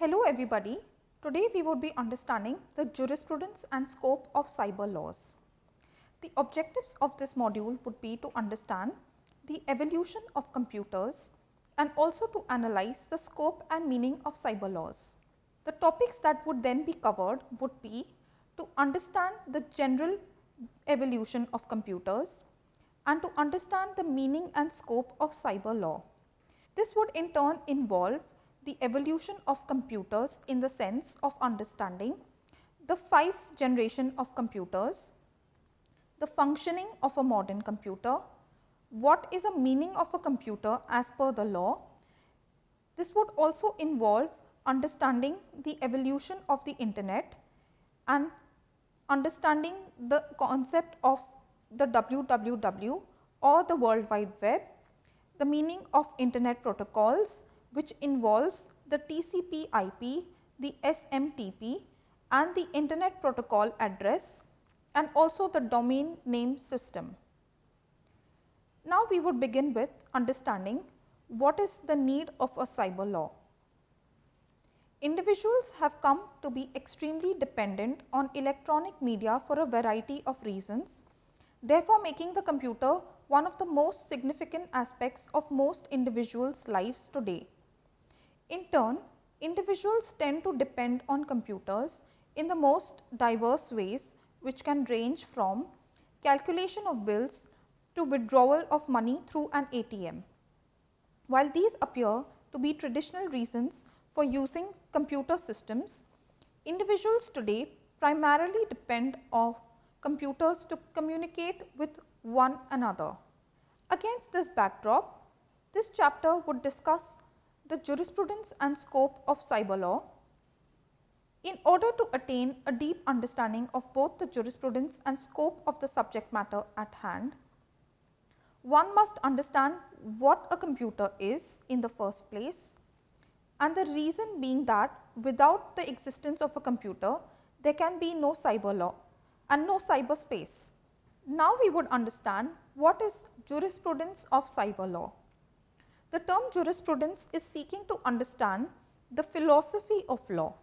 Hello everybody. Today we would be understanding the jurisprudence and scope of cyber laws. The objectives of this module would be to understand the evolution of computers and also to analyze the scope and meaning of cyber laws. The topics that would then be covered would be to understand the general evolution of computers and to understand the meaning and scope of cyber law. This would in turn involve the evolution of computers in the sense of understanding the 5th generation of computers, the functioning of a modern computer, what is a meaning of a computer as per the law. This would also involve understanding the evolution of the internet and understanding the concept of the www or the World Wide Web, the meaning of internet protocols, which involves the TCP IP, the SMTP and the internet protocol address and also the domain name system. Now we would begin with understanding what is the need of a cyber law. Individuals have come to be extremely dependent on electronic media for a variety of reasons, therefore making the computer one of the most significant aspects of most individuals' lives today. In turn, individuals tend to depend on computers in the most diverse ways, which can range from calculation of bills to withdrawal of money through an ATM. While these appear to be traditional reasons for using computer systems, individuals today primarily depend on computers to communicate with one another. Against this backdrop, this chapter would discuss the jurisprudence and scope of cyber law. In order to attain a deep understanding of both the jurisprudence and scope of the subject matter at hand, one must understand what a computer is in the first place, and the reason being that without the existence of a computer, there can be no cyber law and no cyberspace. Now we would understand what is jurisprudence of cyber law. The term jurisprudence is seeking to understand the philosophy of law.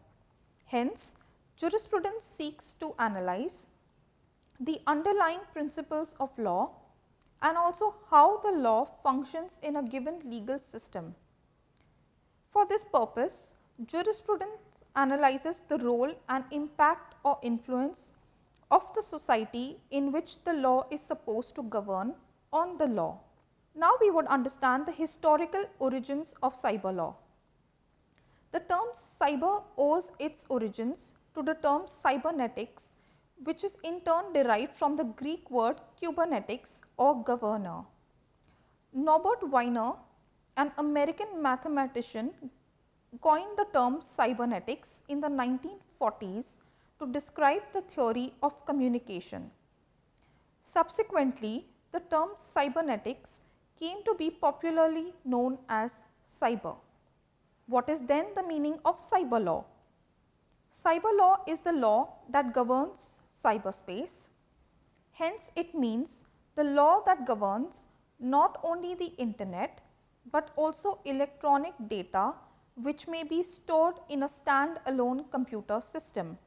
Hence, jurisprudence seeks to analyze the underlying principles of law and also how the law functions in a given legal system. For this purpose, jurisprudence analyzes the role and impact or influence of the society in which the law is supposed to govern on the law. Now we would understand the historical origins of cyber law. The term cyber owes its origins to the term cybernetics, which is in turn derived from the Greek word Kubernetics or governor. Norbert Wiener, an American mathematician, coined the term cybernetics in the 1940s to describe the theory of communication. Subsequently, the term cybernetics came to be popularly known as cyber. What is then the meaning of cyber law? Cyber law is the law that governs cyberspace. Hence, it means the law that governs not only the internet, but also electronic data which may be stored in a stand-alone computer system.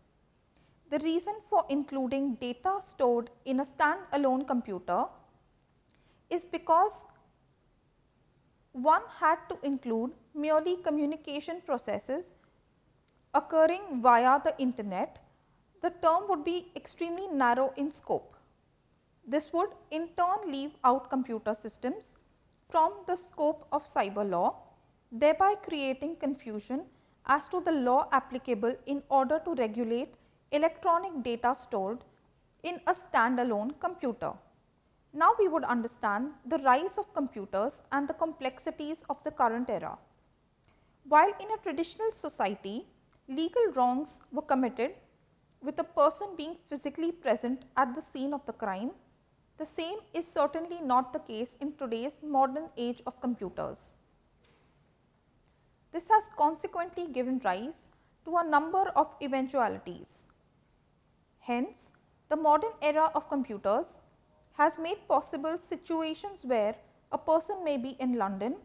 The reason for including data stored in a stand-alone computer is because one had to include merely communication processes occurring via the internet. The term would be extremely narrow in scope. This would in turn leave out computer systems from the scope of cyber law, thereby creating confusion as to the law applicable in order to regulate electronic data stored in a stand-alone computer. Now we would understand the rise of computers and the complexities of the current era. While in a traditional society, legal wrongs were committed with a person being physically present at the scene of the crime, the same is certainly not the case in today's modern age of computers. This has consequently given rise to a number of eventualities. Hence, the modern era of computers has made possible situations where a person may be in London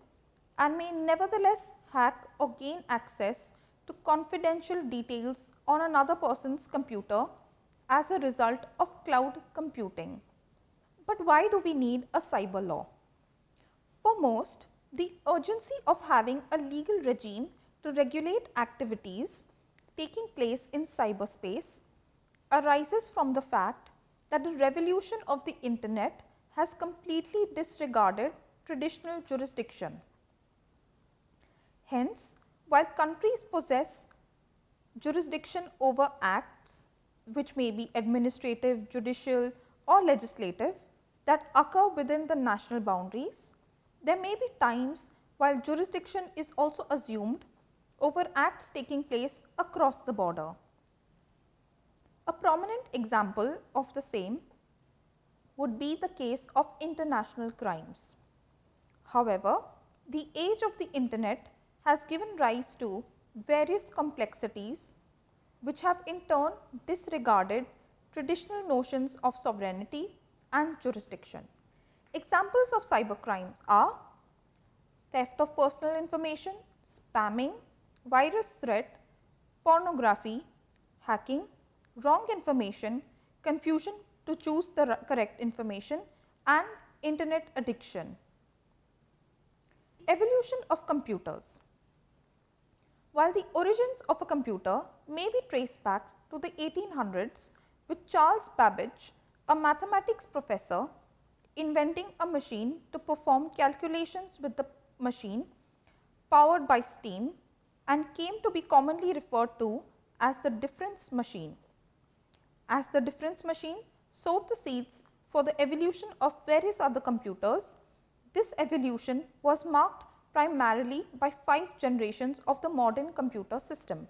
and may nevertheless hack or gain access to confidential details on another person's computer as a result of cloud computing. But why do we need a cyber law? For most, the urgency of having a legal regime to regulate activities taking place in cyberspace arises from the fact that the revolution of the internet has completely disregarded traditional jurisdiction. Hence, while countries possess jurisdiction over acts which may be administrative, judicial or legislative that occur within the national boundaries, there may be times while jurisdiction is also assumed over acts taking place across the border. A prominent example of the same would be the case of international crimes. However, the age of the internet has given rise to various complexities which have in turn disregarded traditional notions of sovereignty and jurisdiction. Examples of cybercrimes are theft of personal information, spamming, virus threat, pornography, hacking, wrong information, confusion to choose the correct information, and internet addiction. Evolution of computers. While the origins of a computer may be traced back to the 1800s with Charles Babbage, a mathematics professor, inventing a machine to perform calculations with the machine powered by steam, and came to be commonly referred to as the difference machine. As the difference machine sowed the seeds for the evolution of various other computers, this evolution was marked primarily by 5 generations of the modern computer system.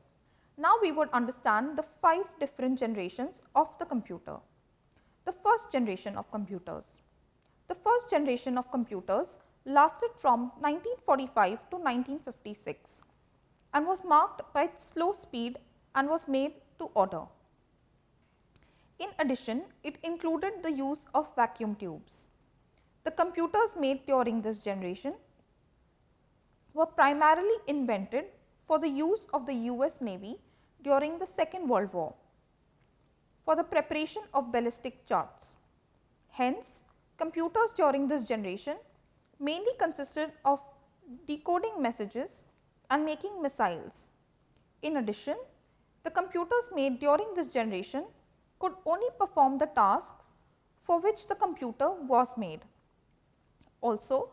Now we would understand the 5 different generations of the computer. The first generation of computers. The first generation of computers lasted from 1945 to 1956 and was marked by its slow speed and was made to order. In addition, it included the use of vacuum tubes. The computers made during this generation were primarily invented for the use of the US Navy during the Second World War for the preparation of ballistic charts. Hence, computers during this generation mainly consisted of decoding messages and making missiles. In addition, the computers made during this generation could only perform the tasks for which the computer was made. Also,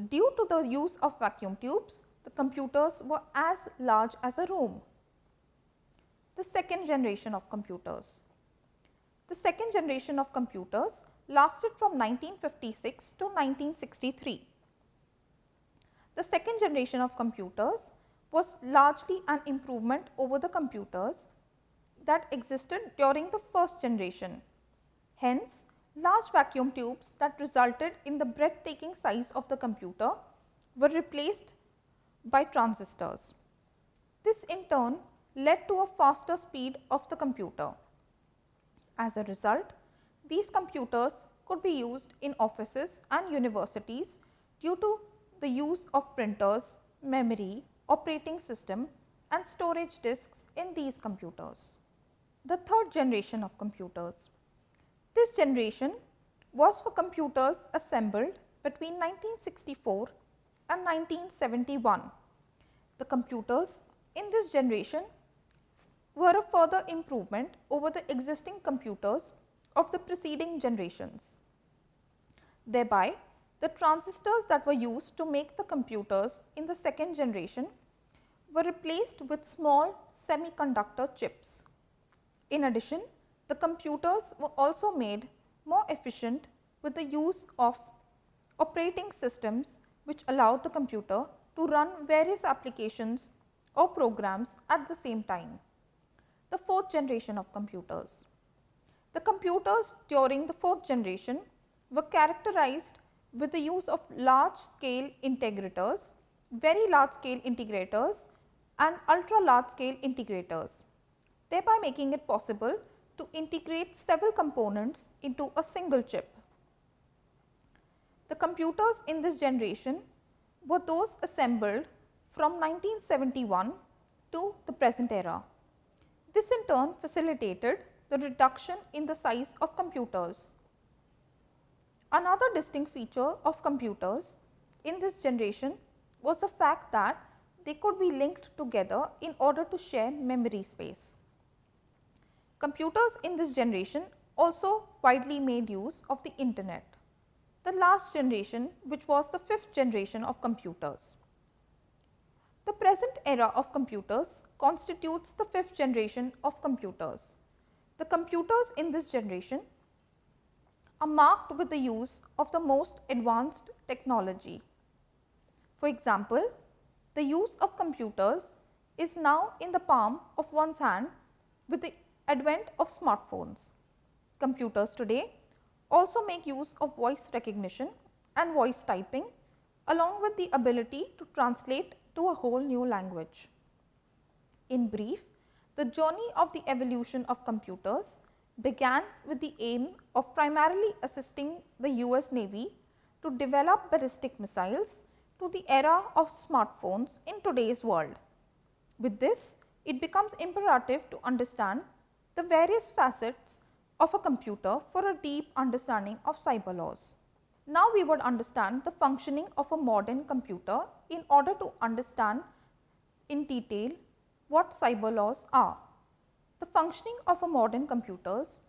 due to the use of vacuum tubes, the computers were as large as a room. The second generation of computers. The second generation of computers lasted from 1956 to 1963. The second generation of computers was largely an improvement over the computers that existed during the first generation. Hence, large vacuum tubes that resulted in the breathtaking size of the computer were replaced by transistors. This in turn led to a faster speed of the computer. As a result, these computers could be used in offices and universities due to the use of printers, memory, operating system and storage disks in these computers. The third generation of computers. This generation was for computers assembled between 1964 and 1971. The computers in this generation were a further improvement over the existing computers of the preceding generations. Thereby, the transistors that were used to make the computers in the second generation were replaced with small semiconductor chips. In addition, the computers were also made more efficient with the use of operating systems which allowed the computer to run various applications or programs at the same time. The fourth generation of computers. The computers during the fourth generation were characterized with the use of large scale integrators, very large scale integrators and ultra large scale integrators, thereby making it possible to integrate several components into a single chip. The computers in this generation were those assembled from 1971 to the present era. This in turn facilitated the reduction in the size of computers. Another distinct feature of computers in this generation was the fact that they could be linked together in order to share memory space. Computers in this generation also widely made use of the internet. The last generation, which was the fifth generation of computers. The present era of computers constitutes the fifth generation of computers. The computers in this generation are marked with the use of the most advanced technology. For example, the use of computers is now in the palm of one's hand with the advent of smartphones. Computers today also make use of voice recognition and voice typing, along with the ability to translate to a whole new language. In brief, the journey of the evolution of computers began with the aim of primarily assisting the US Navy to develop ballistic missiles to the era of smartphones in today's world. With this, it becomes imperative to understand the various facets of a computer for a deep understanding of cyber laws. Now we would understand the functioning of a modern computer in order to understand in detail what cyber laws are. The functioning of a modern computers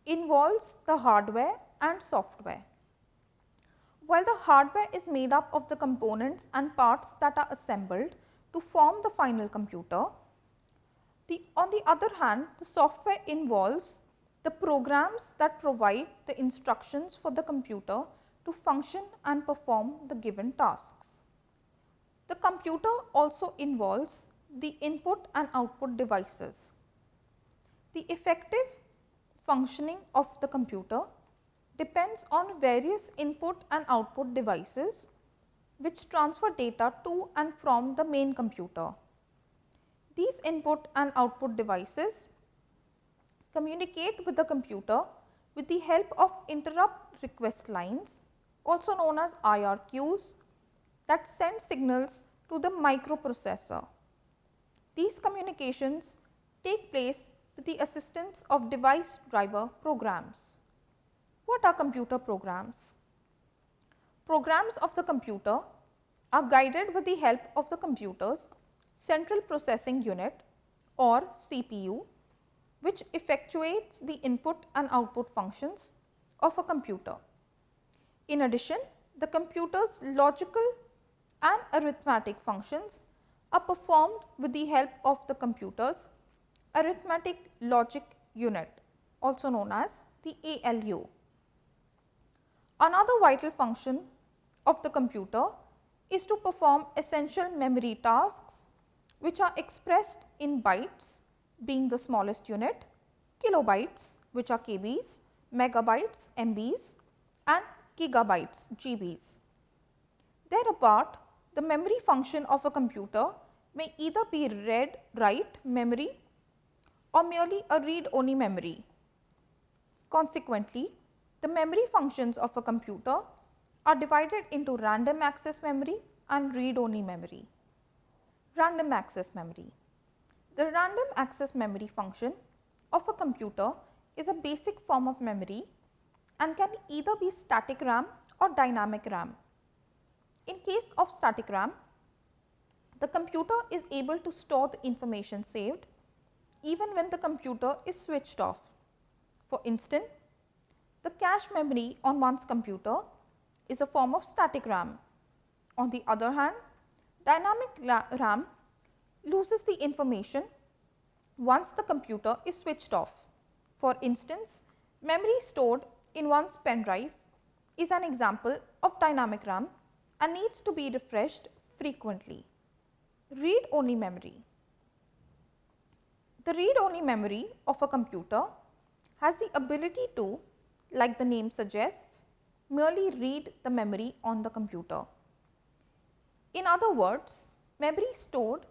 involves the hardware and software. While the hardware is made up of the components and parts that are assembled to form the final computer, on the other hand, the software involves the programs that provide the instructions for the computer to function and perform the given tasks. The computer also involves the input and output devices. The effective functioning of the computer depends on various input and output devices which transfer data to and from the main computer. These input and output devices communicate with the computer with the help of interrupt request lines, also known as IRQs, that send signals to the microprocessor. These communications take place with the assistance of device driver programs. What are computer programs? Programs of the computer are guided with the help of the computer's central processing unit or CPU, which effectuates the input and output functions of a computer. In addition, the computer's logical and arithmetic functions are performed with the help of the computer's arithmetic logic unit, also known as the ALU. Another vital function of the computer is to perform essential memory tasks which are expressed in bytes, being the smallest unit, kilobytes, which are KBs, megabytes, MBs, and gigabytes, GBs. Thereapart, the memory function of a computer may either be read-write memory or merely a read-only memory. Consequently, the memory functions of a computer are divided into random access memory and read-only memory. Random access memory. The random access memory function of a computer is a basic form of memory and can either be static RAM or dynamic RAM. In case of static RAM, the computer is able to store the information saved even when the computer is switched off. For instance, the cache memory on one's computer is a form of static RAM. On the other hand, dynamic RAM loses the information once the computer is switched off. For instance, memory stored in one's pen drive is an example of dynamic RAM and needs to be refreshed frequently. Read-only memory. The read-only memory of a computer has the ability to, like the name suggests, merely read the memory on the computer. In other words, memory stored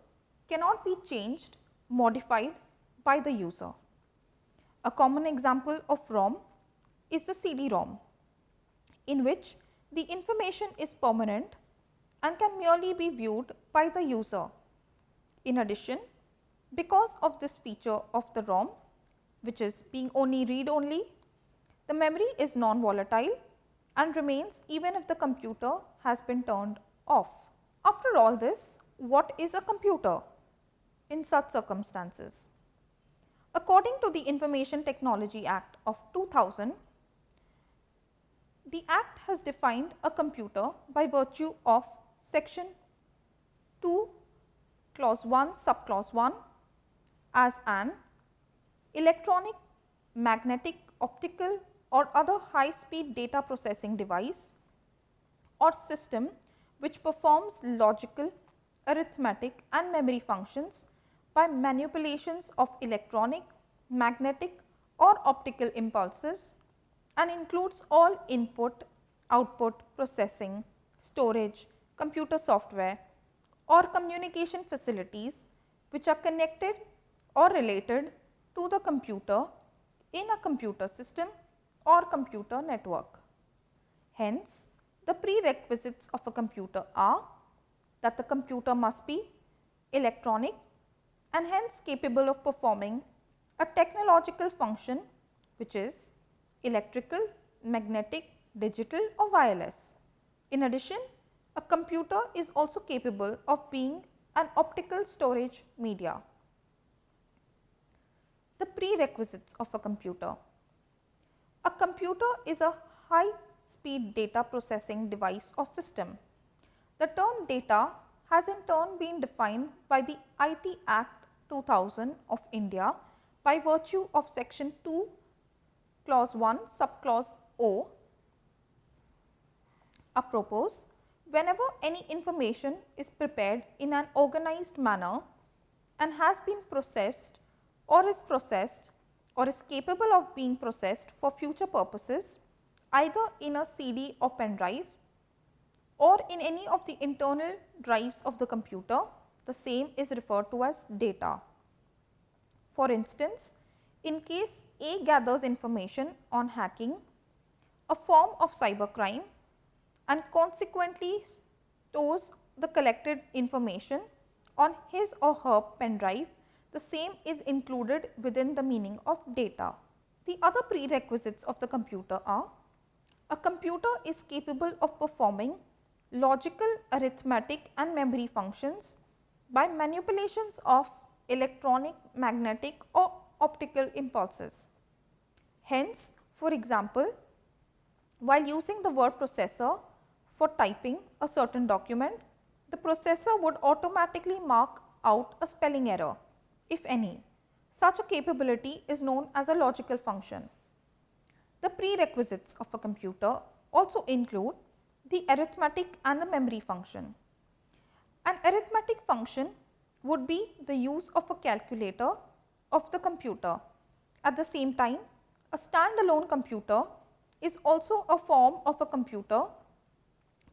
cannot be changed, modified by the user. A common example of ROM is the CD-ROM, in which the information is permanent and can merely be viewed by the user. In addition, because of this feature of the ROM, which is being only read only, the memory is non-volatile and remains even if the computer has been turned off. After all this, what is a computer in such circumstances? According to the Information Technology Act of 2000, the Act has defined a computer by virtue of section 2 clause 1 subclause 1 as an electronic, magnetic, optical or other high speed data processing device or system which performs logical, arithmetic and memory functions by manipulations of electronic, magnetic or optical impulses and includes all input, output, processing, storage, computer software or communication facilities which are connected or related to the computer in a computer system or computer network. Hence, the prerequisites of a computer are that the computer must be electronic and hence capable of performing a technological function which is electrical, magnetic, digital or wireless. In addition, a computer is also capable of being an optical storage media. The prerequisites of a computer. A computer is a high speed data processing device or system. The term data has in turn been defined by the IT Act 2000 of India by virtue of section 2 clause 1 subclause O. Apropos, whenever any information is prepared in an organized manner and has been processed or is capable of being processed for future purposes either in a CD or pen drive or in any of the internal drives of the computer, the same is referred to as data. For instance, in case A gathers information on hacking, a form of cybercrime, and consequently stores the collected information on his or her pen drive, the same is included within the meaning of data. The other prerequisites of the computer are: a computer is capable of performing logical, arithmetic and memory functions by manipulations of electronic, magnetic or optical impulses. Hence, for example, while using the word processor for typing a certain document, the processor would automatically mark out a spelling error, if any. Such a capability is known as a logical function. The prerequisites of a computer also include the arithmetic and the memory function. An arithmetic function would be the use of a calculator of the computer. At the same time, a standalone computer is also a form of a computer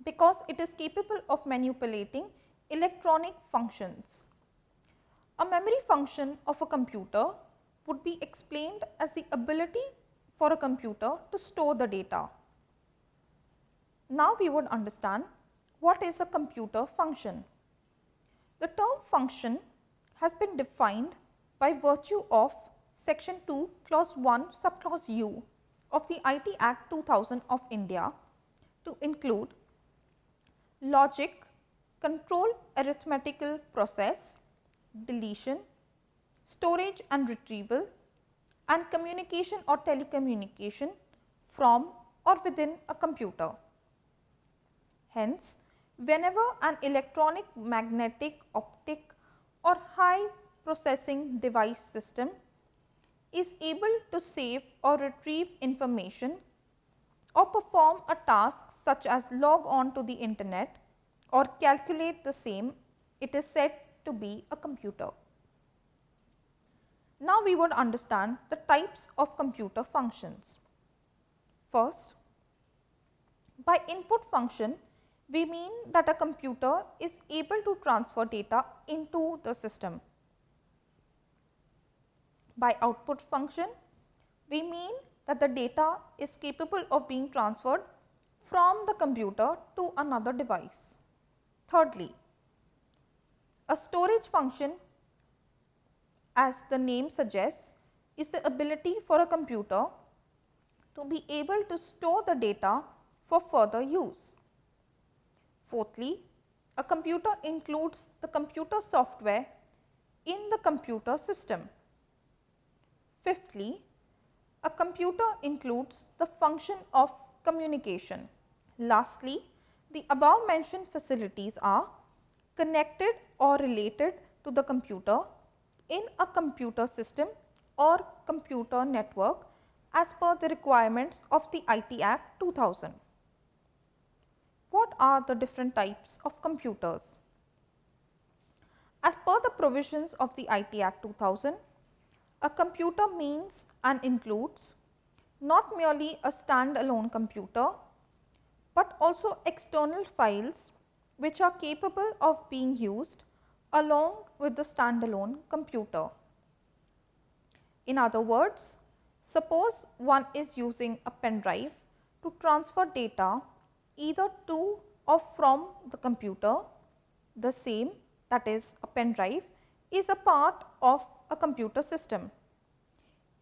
because it is capable of manipulating electronic functions. A memory function of a computer would be explained as the ability for a computer to store the data. Now we would understand what is a computer function. The term function has been defined by virtue of section 2 clause 1 subclause U of the IT Act 2000 of India to include logic, control arithmetical process, deletion, storage and retrieval, and communication or telecommunication from or within a computer. Hence, whenever an electronic, magnetic, optic or high processing device system is able to save or retrieve information or perform a task such as log on to the internet or calculate the same, it is said to be a computer. Now we would understand the types of computer functions. First, by input function, we mean that a computer is able to transfer data into the system. By output function, we mean that the data is capable of being transferred from the computer to another device. Thirdly, A storage function, as the name suggests, is the ability for a computer to be able to store the data for further use. Fourthly, a computer includes the computer software in the computer system. Fifthly, a computer includes the function of communication. Lastly, the above mentioned facilities are connected or related to the computer in a computer system or computer network as per the requirements of the IT Act 2000. What are the different types of computers? As per the provisions of the IT Act 2000, a computer means and includes not merely a standalone computer, but also external files which are capable of being used along with the standalone computer. In other words, suppose one is using a pen drive to transfer data either to or from the computer, the same, that is a pen drive, is a part of a computer system.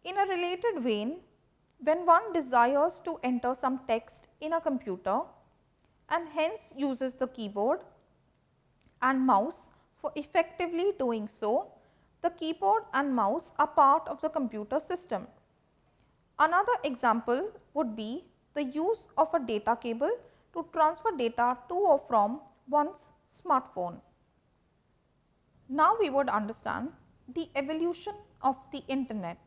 In a related vein, when one desires to enter some text in a computer and hence uses the keyboard and mouse for effectively doing so, the keyboard and mouse are part of the computer system. Another example would be the use of a data cable to transfer data to or from one's smartphone. Now we would understand the evolution of the internet.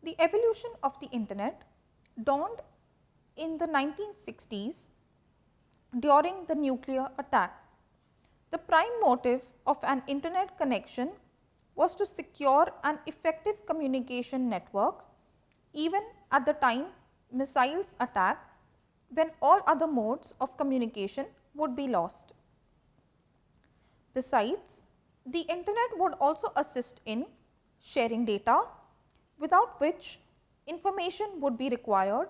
The evolution of the internet dawned in the 1960s during the nuclear attack. The prime motive of an internet connection was to secure an effective communication network even at the time missiles attack, when all other modes of communication would be lost. Besides, the internet would also assist in sharing data, without which information would be required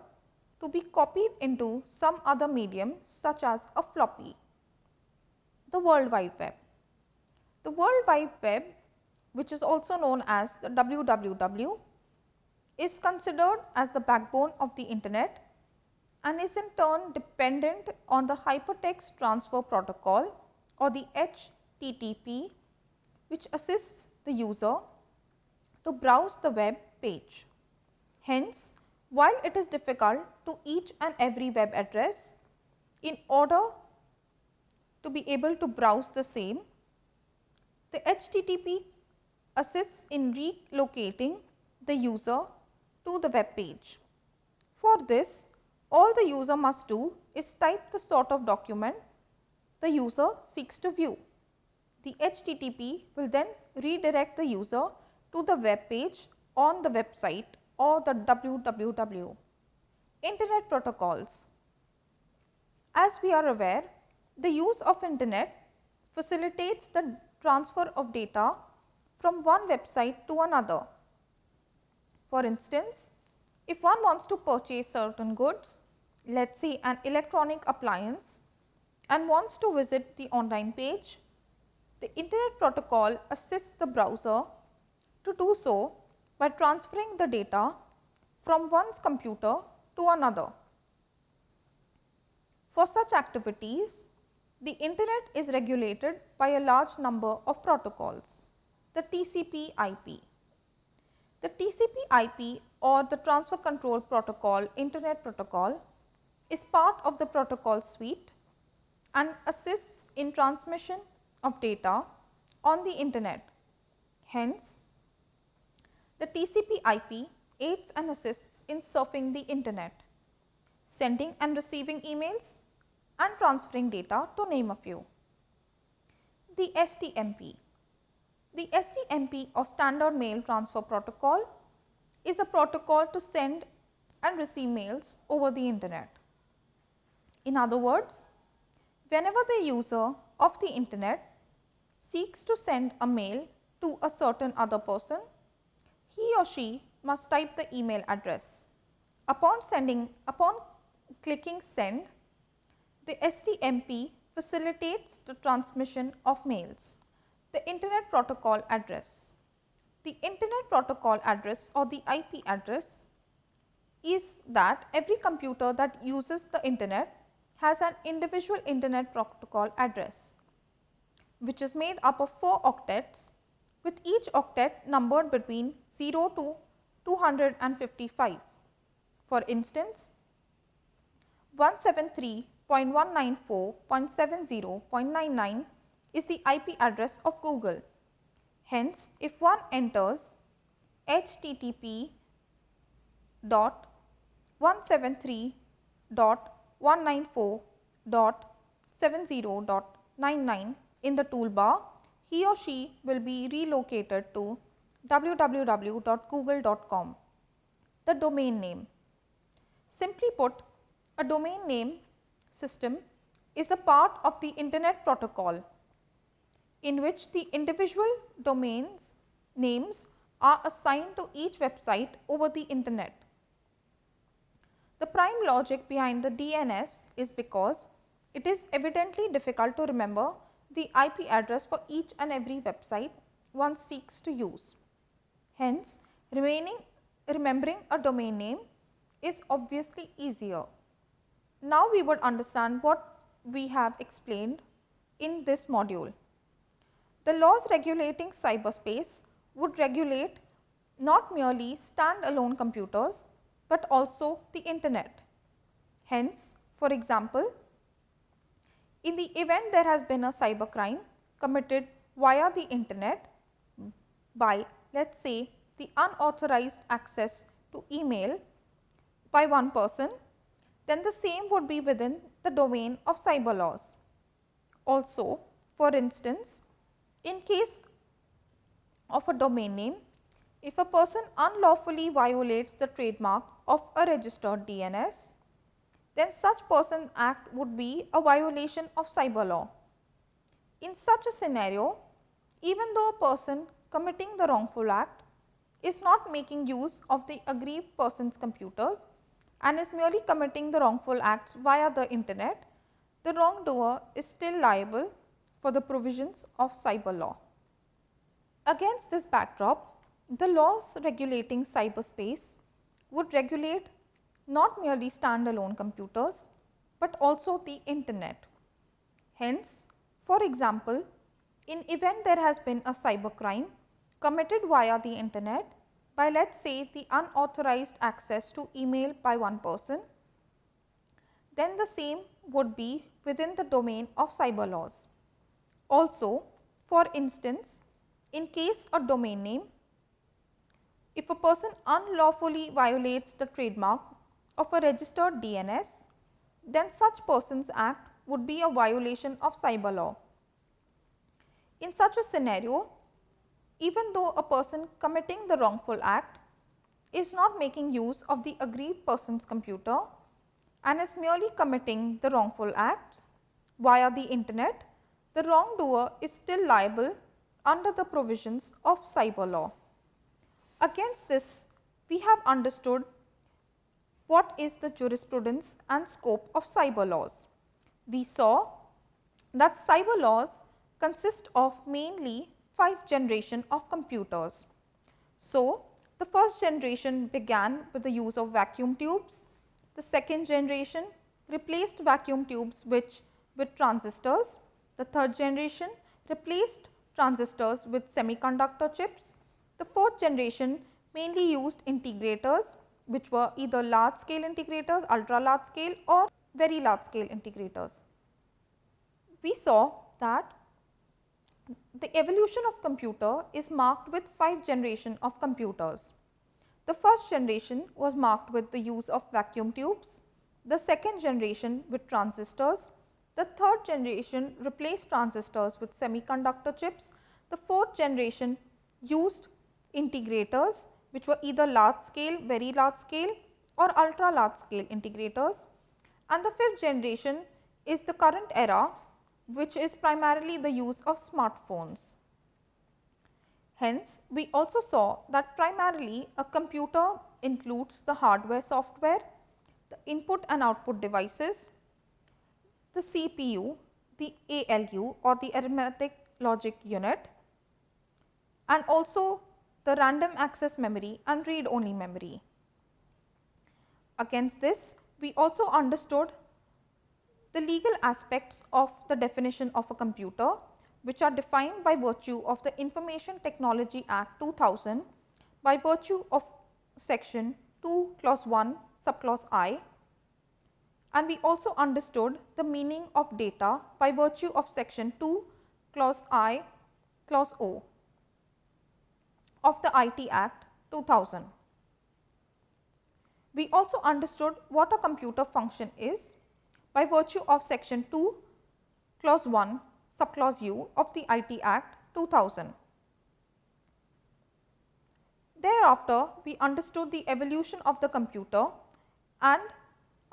to be copied into some other medium such as a floppy. The World Wide Web. The World Wide Web, which is also known as the WWW, is considered as the backbone of the internet and is in turn dependent on the Hypertext Transfer Protocol or the HTTP, which assists the user to browse the web page. Hence, while it is difficult to each and every web address, in order to be able to browse the same, the HTTP assists in relocating the user to the web page. For this, all the user must do is type the sort of document the user seeks to view. The HTTP will then redirect the user to the web page on the website or the www. Internet protocols. As we are aware, the use of internet facilitates the transfer of data from one website to another. For instance, if one wants to purchase certain goods, let us say an electronic appliance, and wants to visit the online page, the internet protocol assists the browser to do so by transferring the data from one's computer to another. For such activities, the internet is regulated by a large number of protocols. The TCP/IP. The TCP/IP or the Transfer Control Protocol Internet Protocol is part of the protocol suite and assists in transmission of data on the internet. Hence, the TCP/IP aids and assists in surfing the internet, sending and receiving emails and transferring data, to name a few. The STMP. The STMP or Standard Mail Transfer Protocol is a protocol to send and receive mails over the internet. In other words, whenever the user of the internet seeks to send a mail to a certain other person, he or she must type the email address. Upon clicking send, the STMP facilitates the transmission of mails. The Internet Protocol address. The Internet Protocol address or the IP address is that every computer that uses the Internet has an individual Internet Protocol address, which is made up of 4 octets, with each octet numbered between 0 to 255. For instance, 173.194.70.99 is the IP address of Google. Hence, if one enters http://173.194.70.99 in the toolbar, he or she will be relocated to www.google.com. The domain name. Simply put, a domain name system is a part of the Internet Protocol in which the individual domains names are assigned to each website over the Internet. The prime logic behind the DNS is because it is evidently difficult to remember the IP address for each and every website one seeks to use. Hence, remembering a domain name is obviously easier. Now we would understand what we have explained in this module. The laws regulating cyberspace would regulate not merely standalone computers, but also the Internet. Hence, for example, in the event there has been a cybercrime committed via the Internet by, let us say, the unauthorized access to email by one person, then the same would be within the domain of cyber laws. Also, for instance, in case of a domain name, if a person unlawfully violates the trademark of a registered DNS, then such person's act would be a violation of cyber law. In such a scenario, even though a person committing the wrongful act is not making use of the aggrieved person's computers and is merely committing the wrongful acts via the Internet, the wrongdoer is still liable for the provisions of cyber law. Against this backdrop, the laws regulating cyberspace would regulate not merely standalone computers, but also the Internet. Hence, for example, in event there has been a cybercrime committed via the Internet by, let us say, the unauthorized access to email by one person, then the same would be within the domain of cyber laws. Also, for instance, in case a domain name, if a person unlawfully violates the trademark of a registered DNS, then such person's act would be a violation of cyber law. In such a scenario, even though a person committing the wrongful act is not making use of the aggrieved person's computer and is merely committing the wrongful acts via the Internet, the wrongdoer is still liable under the provisions of cyber law. Against this, we have understood what is the jurisprudence and scope of cyber laws. We saw that cyber laws consist of mainly 5 generations of computers. So, the first generation began with the use of vacuum tubes. The second generation replaced vacuum tubes with transistors. The third generation replaced transistors with semiconductor chips. The fourth generation mainly used integrators, which were either large scale integrators, ultra large scale or very large scale integrators. We saw that the evolution of computer is marked with 5 generations of computers. The first generation was marked with the use of vacuum tubes, the second generation with transistors, the third generation replaced transistors with semiconductor chips, the fourth generation used integrators, which were either large scale, very large scale or ultra large scale integrators, and the fifth generation is the current era, which is primarily the use of smartphones. Hence, we also saw that primarily a computer includes the hardware, software, the input and output devices, the CPU, the ALU or the arithmetic logic unit, and also the random access memory and read-only memory. Against this, we also understood the legal aspects of the definition of a computer, which are defined by virtue of the Information Technology Act 2000 by virtue of section 2 clause 1 subclause I, and we also understood the meaning of data by virtue of section 2 clause I clause O of the IT Act 2000. We also understood what a computer function is by virtue of section 2 clause 1 subclause U of the IT Act 2000. Thereafter, we understood the evolution of the computer and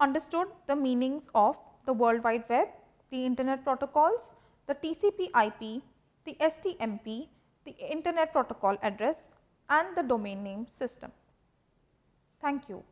understood the meanings of the World Wide Web, the Internet protocols, the TCP/IP, the STMP, the Internet Protocol Address, and the domain name system. Thank you.